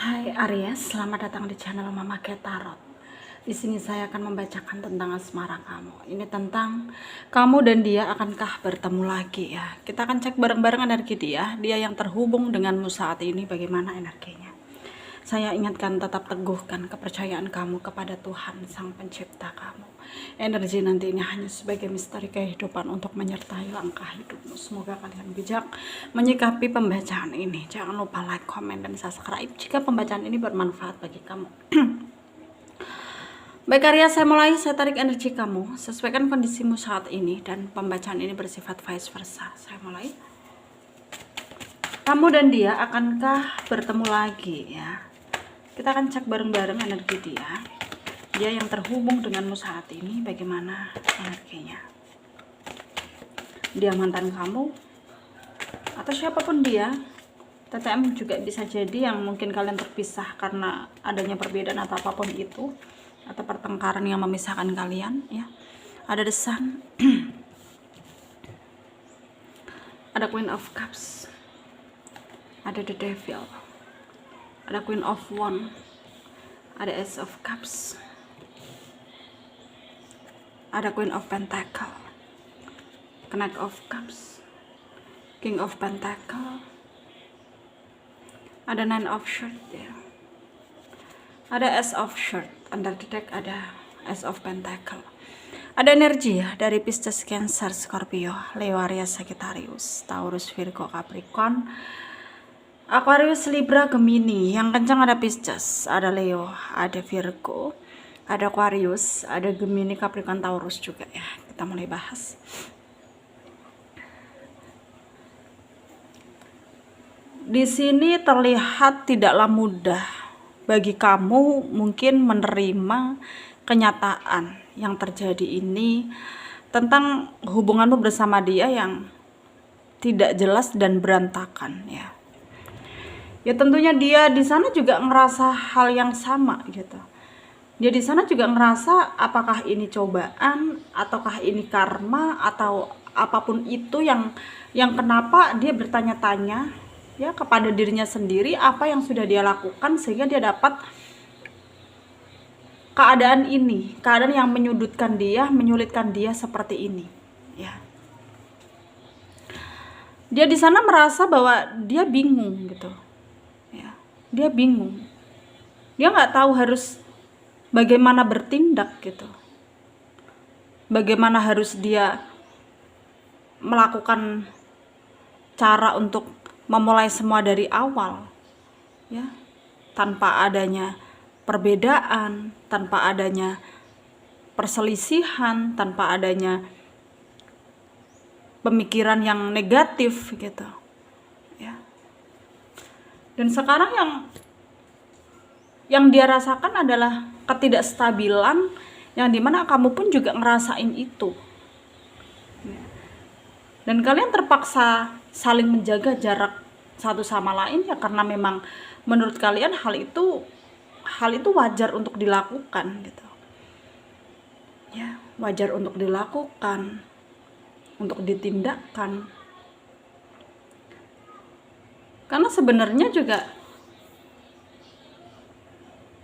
Hai Aries, selamat datang di channel Mama Cat Tarot. Di sini saya akan membacakan tentang asmara kamu. Ini tentang kamu dan dia akankah bertemu lagi ya. Kita akan cek bareng-bareng energi dia yang terhubung denganmu saat ini bagaimana energinya. Saya ingatkan, tetap teguhkan kepercayaan kamu kepada Tuhan Sang Pencipta kamu. Energi nanti ini hanya sebagai misteri kehidupan untuk menyertai langkah hidupmu. Semoga kalian bijak menyikapi pembacaan ini. Jangan lupa like, komen, dan subscribe jika pembacaan ini bermanfaat bagi kamu. Baik Arya, saya mulai. Saya tarik energi kamu. Sesuaikan kondisimu saat ini dan pembacaan ini bersifat vice versa. Saya mulai. Kamu dan dia akankah bertemu lagi ya? Kita akan cek bareng-bareng energi dia yang terhubung denganmu saat ini bagaimana energinya. Dia mantan kamu atau siapapun dia. TTM juga bisa jadi yang mungkin kalian terpisah karena adanya perbedaan atau apapun itu, atau pertengkaran yang memisahkan kalian ya. Ada The Sun. Ada Queen of Cups. Ada The Devil. Ada Queen of Wands, ada Ace of Cups, ada Queen of Pentacle, Knight of Cups, King of Pentacle, ada Nine of Swords ya. Ada Ace of Swords, under the deck ada Ace of Pentacle. Ada energi ya dari Pisces, Cancer, Scorpio, Leo, Aries, Sagittarius, Taurus, Virgo, Capricorn, Aquarius, Libra, Gemini. Yang kencang ada Pisces, ada Leo, ada Virgo, ada Aquarius, ada Gemini, Capricorn, Taurus juga ya. Kita mulai bahas. Di sini terlihat tidaklah mudah bagi kamu mungkin menerima kenyataan yang terjadi ini tentang hubunganmu bersama dia yang tidak jelas dan berantakan ya. Ya tentunya dia di sana juga ngerasa hal yang sama gitu. Dia di sana juga ngerasa apakah ini cobaan ataukah ini karma atau apapun itu yang kenapa dia bertanya-tanya ya kepada dirinya sendiri apa yang sudah dia lakukan sehingga dia dapat keadaan ini, keadaan yang menyudutkan dia, menyulitkan dia seperti ini ya. Dia di sana merasa bahwa dia bingung gitu. Dia bingung, dia nggak tahu harus bagaimana bertindak gitu, bagaimana harus dia melakukan cara untuk memulai semua dari awal ya, tanpa adanya perbedaan, tanpa adanya perselisihan, tanpa adanya pemikiran yang negatif gitu ya. Dan sekarang yang dia rasakan adalah ketidakstabilan yang dimana kamu pun juga ngerasain itu. Dan kalian terpaksa saling menjaga jarak satu sama lain ya karena memang menurut kalian hal itu wajar untuk dilakukan gitu. Ya, wajar untuk dilakukan, untuk ditindakkan. Karena sebenarnya juga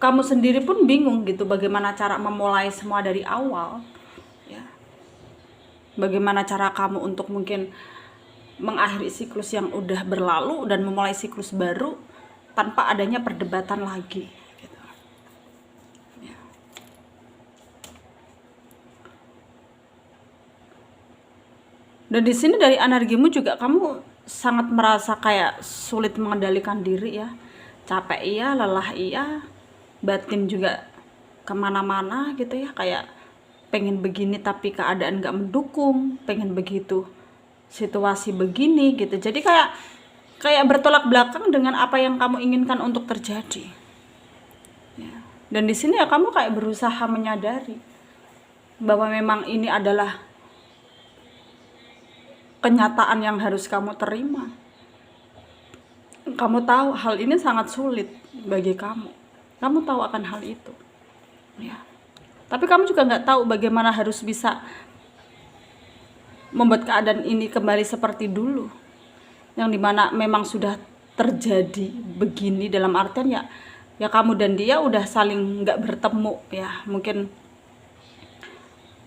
kamu sendiri pun bingung gitu bagaimana cara memulai semua dari awal ya. Bagaimana cara kamu untuk mungkin mengakhiri siklus yang udah berlalu dan memulai siklus baru tanpa adanya perdebatan lagi gitu. Ya. Dan di sini dari energimu juga kamu sangat merasa kayak sulit mengendalikan diri ya, capek iya, lelah iya, batin juga kemana-mana gitu ya, kayak pengen begini tapi keadaan gak mendukung, pengen begitu situasi begini gitu, jadi kayak bertolak belakang dengan apa yang kamu inginkan untuk terjadi ya. Dan di sini ya kamu kayak berusaha menyadari bahwa memang ini adalah kenyataan yang harus kamu terima. Kamu tahu hal ini sangat sulit bagi kamu. Kamu tahu akan hal itu, ya. Tapi kamu juga nggak tahu bagaimana harus bisa membuat keadaan ini kembali seperti dulu, yang dimana memang sudah terjadi begini, dalam artian ya kamu dan dia udah saling nggak bertemu ya, mungkin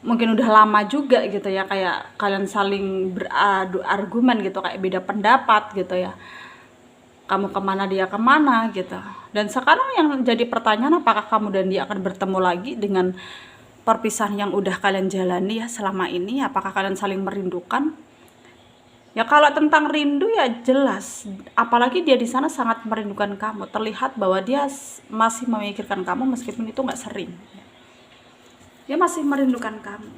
udah lama juga gitu ya, kayak kalian saling beradu argumen gitu, kayak beda pendapat gitu ya, kamu kemana dia kemana gitu. Dan sekarang yang jadi pertanyaan, apakah kamu dan dia akan bertemu lagi dengan perpisahan yang udah kalian jalani ya selama ini? Apakah kalian saling merindukan? Ya kalau tentang rindu ya jelas, apalagi dia di sana sangat merindukan kamu. Terlihat bahwa dia masih memikirkan kamu meskipun itu nggak sering. Dia masih merindukan kamu.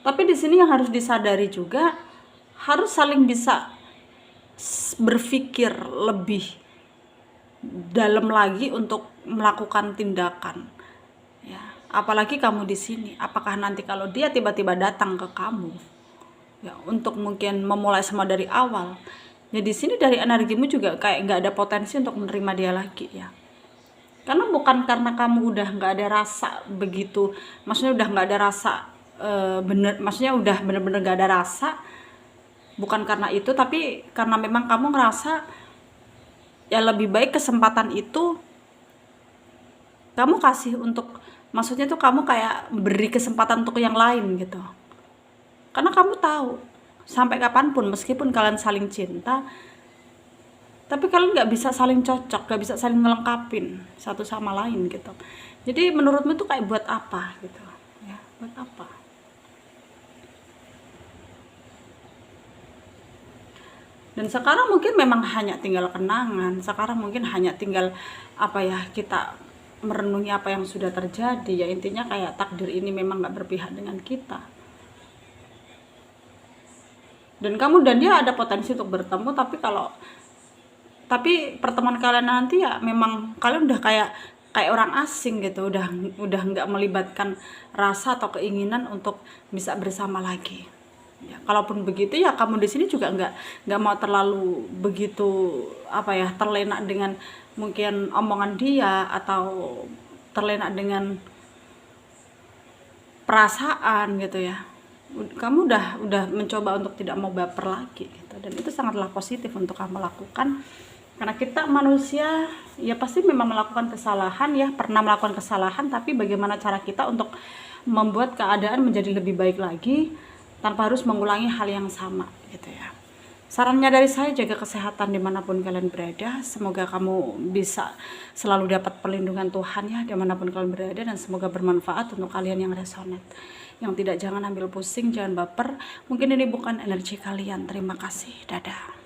Tapi di sini yang harus disadari juga, harus saling bisa berpikir lebih dalam lagi untuk melakukan tindakan. Ya, apalagi kamu di sini, apakah nanti kalau dia tiba-tiba datang ke kamu ya untuk mungkin memulai semua dari awal, ya di sini dari energimu juga kayak nggak ada potensi untuk menerima dia lagi ya. Karena bukan karena kamu udah nggak ada rasa begitu, maksudnya udah nggak ada rasa maksudnya udah bener-bener nggak ada rasa, bukan karena itu, tapi karena memang kamu ngerasa ya lebih baik kesempatan itu kamu kasih untuk, maksudnya tuh kamu kayak beri kesempatan untuk yang lain gitu. Karena kamu tahu sampai kapanpun meskipun kalian saling cinta, tapi kalian nggak bisa saling cocok, nggak bisa saling melengkapin satu sama lain gitu. Jadi menurutmu tuh kayak buat apa gitu ya, buat apa? Dan sekarang mungkin memang hanya tinggal kenangan, sekarang mungkin hanya tinggal apa ya, kita merenungi apa yang sudah terjadi ya. Intinya kayak takdir ini memang nggak berpihak dengan kita, dan kamu dan dia ada potensi untuk bertemu. Tapi pertemuan kalian nanti ya memang kalian udah kayak orang asing gitu, udah nggak melibatkan rasa atau keinginan untuk bisa bersama lagi ya. Kalaupun begitu ya kamu di sini juga nggak mau terlalu begitu apa ya, terlena dengan mungkin omongan dia atau terlena dengan perasaan gitu ya. Kamu udah mencoba untuk tidak mau baper lagi gitu, dan itu sangatlah positif untuk kamu lakukan. Karena kita manusia ya pasti memang melakukan kesalahan ya, pernah melakukan kesalahan, tapi bagaimana cara kita untuk membuat keadaan menjadi lebih baik lagi tanpa harus mengulangi hal yang sama gitu ya. Sarannya dari saya, jaga kesehatan dimanapun kalian berada. Semoga kamu bisa selalu dapat perlindungan Tuhan ya dimanapun kalian berada, dan semoga bermanfaat untuk kalian yang resonate. Yang tidak, jangan ambil pusing, jangan baper. Mungkin ini bukan energi kalian. Terima kasih, dadah.